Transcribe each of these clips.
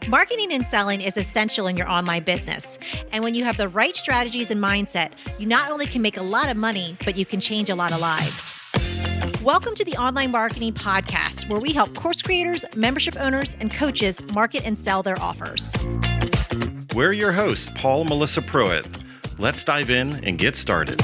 Marketing and selling is essential in your online business. And when you have the right strategies and mindset, you not only can make a lot of money, but you can change a lot of lives. Welcome to the Online Marketing Podcast, where we help course creators, membership owners, and coaches market and sell their offers. We're your hosts, Paul and Melissa Pruitt. Let's dive in and get started.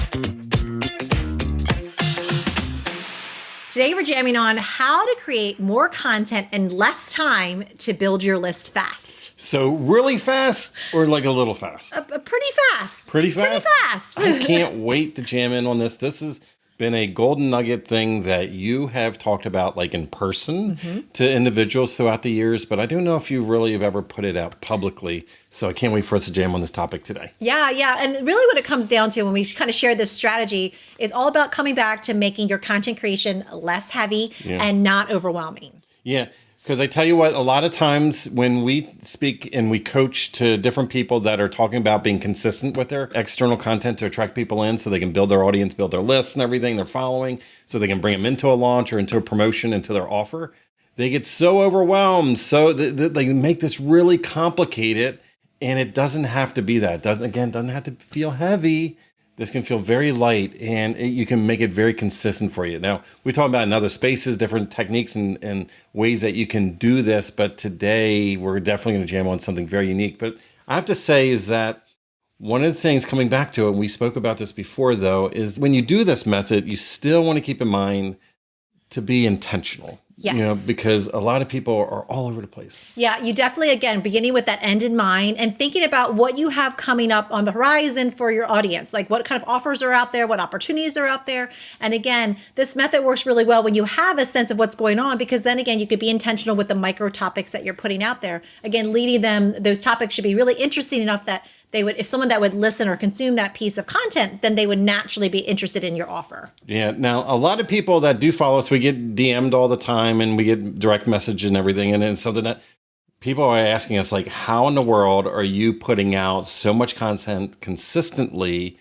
Today, we're jamming on how to create more content in less time to build your list fast. So really fast or like a little fast? Pretty fast. Pretty fast? Pretty fast. I can't wait to jam in on this. This has been a golden nugget thing that you have talked about like in person to individuals throughout the years, but I don't know if you really have ever put it out publicly. So I can't wait for us to jam on this topic today. Yeah. And really what it comes down to when we kind of share this strategy is all about coming back to making your content creation less heavy and not overwhelming. Yeah. Because I tell you what, a lot of times when we speak and we coach to different people that are talking about being consistent with their external content to attract people in so they can build their audience, build their lists and everything they're following, so they can bring them into a launch or into a promotion, into their offer, they get so overwhelmed. So they make this really complicated, and it doesn't have to be that. It doesn't have to feel heavy. This can feel very light, and you can make it very consistent for you. Now, we talk about in other spaces, different techniques and ways that you can do this, but today we're definitely going to jam on something very unique. But I have to say is that one of the things coming back to it, and we spoke about this before though, is when you do this method, you still want to keep in mind to be intentional. Yes. Because a lot of people are all over the place. Yeah, you definitely, again, beginning with that end in mind and thinking about what you have coming up on the horizon for your audience, like what kind of offers are out there, what opportunities are out there. And again, this method works really well when you have a sense of what's going on, because then again, you could be intentional with the micro topics that you're putting out there. Again, leading them, those topics should be really interesting enough that they would, if someone that would listen or consume that piece of content, then they would naturally be interested in your offer. Yeah. Now, a lot of people that do follow us, we get DM'd all the time and we get direct message and everything. And it's something that people are asking us, like, how in the world are you putting out so much content consistently?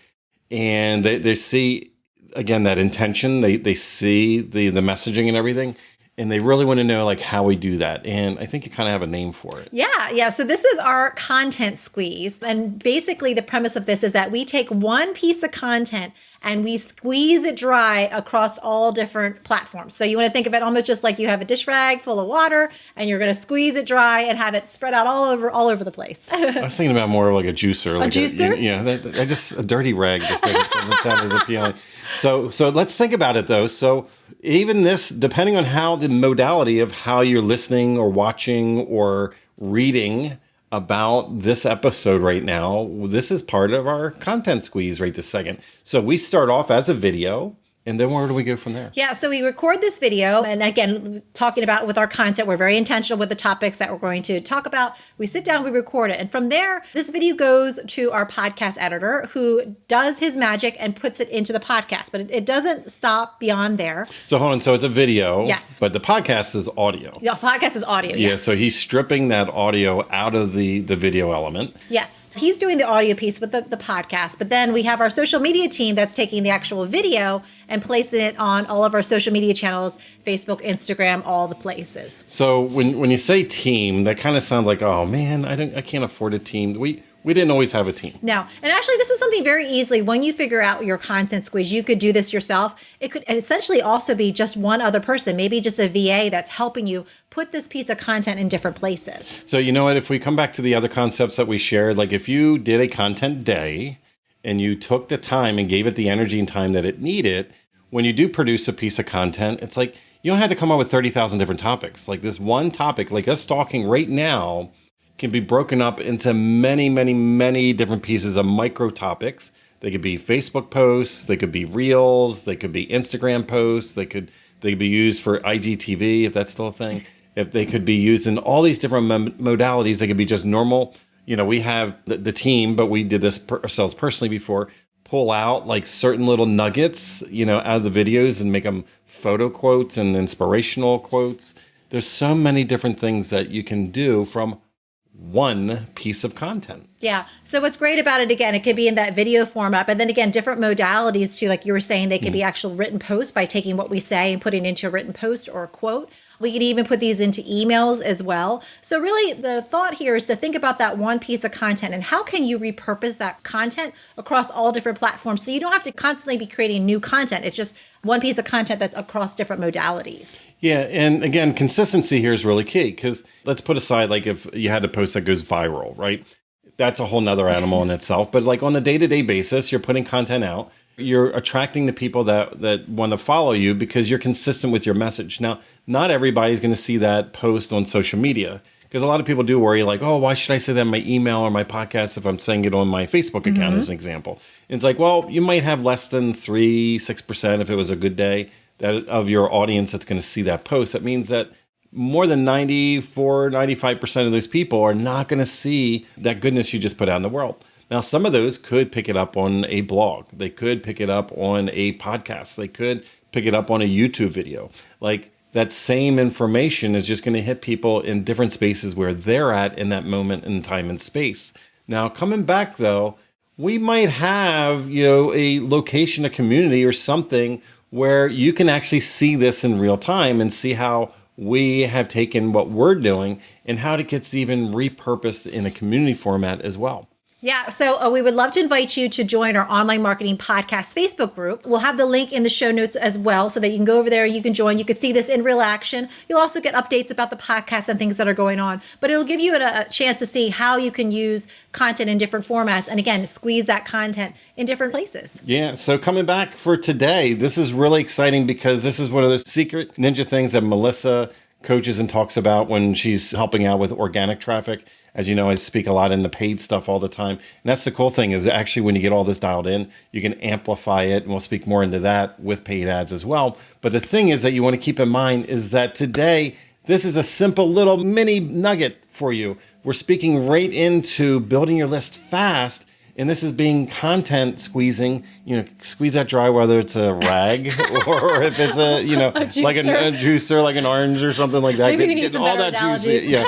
And they see, again, that intention. They see the messaging and everything. And they really want to know like how we do that. And I think you kind of have a name for it. Yeah. So this is our content squeeze. And basically the premise of this is that we take one piece of content and we squeeze it dry across all different platforms. So you want to think of it almost just like you have a dish rag full of water and you're going to squeeze it dry and have it spread out all over the place. I was thinking about more like a juicer. A juicer? A dirty rag just doesn't sound as appealing. So let's think about it though. So even this, depending on how the modality of how you're listening or watching or reading about this episode right now, this is part of our content squeeze right this second. So we start off as a video. And then where do we go from there? Yeah, so we record this video. And again, talking about with our content, we're very intentional with the topics that we're going to talk about. We sit down, we record it. And from there, this video goes to our podcast editor who does his magic and puts it into the podcast. But it doesn't stop beyond there. So hold on. So it's a video. Yes. But the podcast is audio. The podcast is audio, Yeah, yes. so he's stripping that audio out of the video element. Yes. He's doing the audio piece with the podcast, but then we have our social media team that's taking the actual video and placing it on all of our social media channels, Facebook, Instagram, all the places. So when you say team, that kind of sounds like, oh man, I can't afford a team. We didn't always have a team. No. And actually, this is something very easily. When you figure out your content squeeze, you could do this yourself. It could essentially also be just one other person, maybe just a VA that's helping you put this piece of content in different places. So you know what? If we come back to the other concepts that we shared, like if you did a content day and you took the time and gave it the energy and time that it needed, when you do produce a piece of content, it's like you don't have to come up with 30,000 different topics. Like this one topic, like us talking right now, can be broken up into many, many, many different pieces of micro topics. They could be Facebook posts, they could be Reels, they could be Instagram posts, they could be used for IGTV, if that's still a thing. If they could be used in all these different modalities, they could be just normal. You know, we have the team, but we did this ourselves personally before, pull out like certain little nuggets, out of the videos and make them photo quotes and inspirational quotes. There's so many different things that you can do from one piece of content. Yeah. So what's great about it, again, it could be in that video format, but then again, different modalities too. Like you were saying, they could be actual written posts by taking what we say and putting it into a written post or a quote. We can even put these into emails as well. So really the thought here is to think about that one piece of content and how can you repurpose that content across all different platforms so you don't have to constantly be creating new content. It's just one piece of content that's across different modalities. Yeah, and again, consistency here is really key because let's put aside like if you had a post that goes viral, right? That's a whole nother animal in itself. But like on a day-to-day basis, you're putting content out. You're attracting the people that want to follow you because you're consistent with your message. Now, not everybody's going to see that post on social media because a lot of people do worry like, oh, why should I say that in my email or my podcast if I'm saying it on my Facebook account as an example? And it's like, well, you might have less than 6% if it was a good day that of your audience that's going to see that post. That means that more than 95% of those people are not going to see that goodness you just put out in the world. Now, some of those could pick it up on a blog. They could pick it up on a podcast. They could pick it up on a YouTube video. Like that same information is just going to hit people in different spaces where they're at in that moment in time and space. Now, coming back though, we might have, a location, a community or something where you can actually see this in real time and see how we have taken what we're doing and how it gets even repurposed in a community format as well. Yeah, so we would love to invite you to join our Online Marketing Podcast Facebook group. We'll have the link in the show notes as well so that you can go over there, you can join, you can see this in real action. You'll also get updates about the podcast and things that are going on, but it'll give you a chance to see how you can use content in different formats and again, squeeze that content in different places. Yeah, so coming back for today, this is really exciting because this is one of those secret ninja things that Melissa coaches and talks about when she's helping out with organic traffic. As you know, I speak a lot in the paid stuff all the time. And that's the cool thing is actually when you get all this dialed in, you can amplify it. And we'll speak more into that with paid ads as well. But the thing is that you want to keep in mind is that today, this is a simple little mini nugget for you. We're speaking right into building your list fast. And this is being content squeezing, squeeze that dry, whether it's a rag or if it's a like a juicer, like an orange or something like that. Maybe we need some all that juice. Yeah,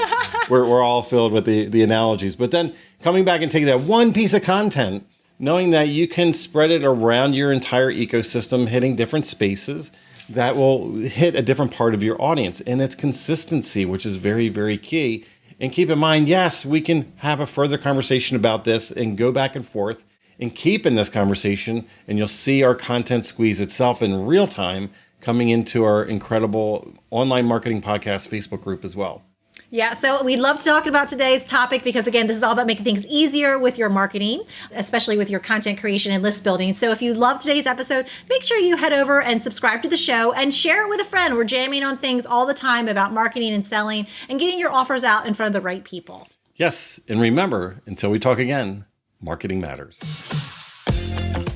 we're all filled with the analogies. But then coming back and taking that one piece of content, knowing that you can spread it around your entire ecosystem, hitting different spaces that will hit a different part of your audience. And it's consistency, which is very, very key. And keep in mind, yes, we can have a further conversation about this and go back and forth and keep in this conversation. And you'll see our content squeeze itself in real time coming into our incredible Online Marketing Podcast Facebook group as well. Yeah, so we'd love to talk about today's topic because, again, this is all about making things easier with your marketing, especially with your content creation and list building. So if you love today's episode, make sure you head over and subscribe to the show and share it with a friend. We're jamming on things all the time about marketing and selling and getting your offers out in front of the right people. Yes, and remember, until we talk again, marketing matters.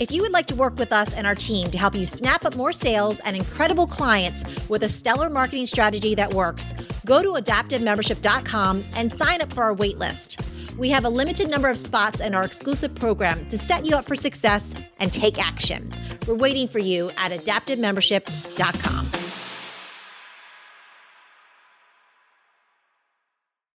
If you would like to work with us and our team to help you snap up more sales and incredible clients with a stellar marketing strategy that works, go to adaptivemembership.com and sign up for our wait list. We have a limited number of spots in our exclusive program to set you up for success and take action. We're waiting for you at adaptivemembership.com.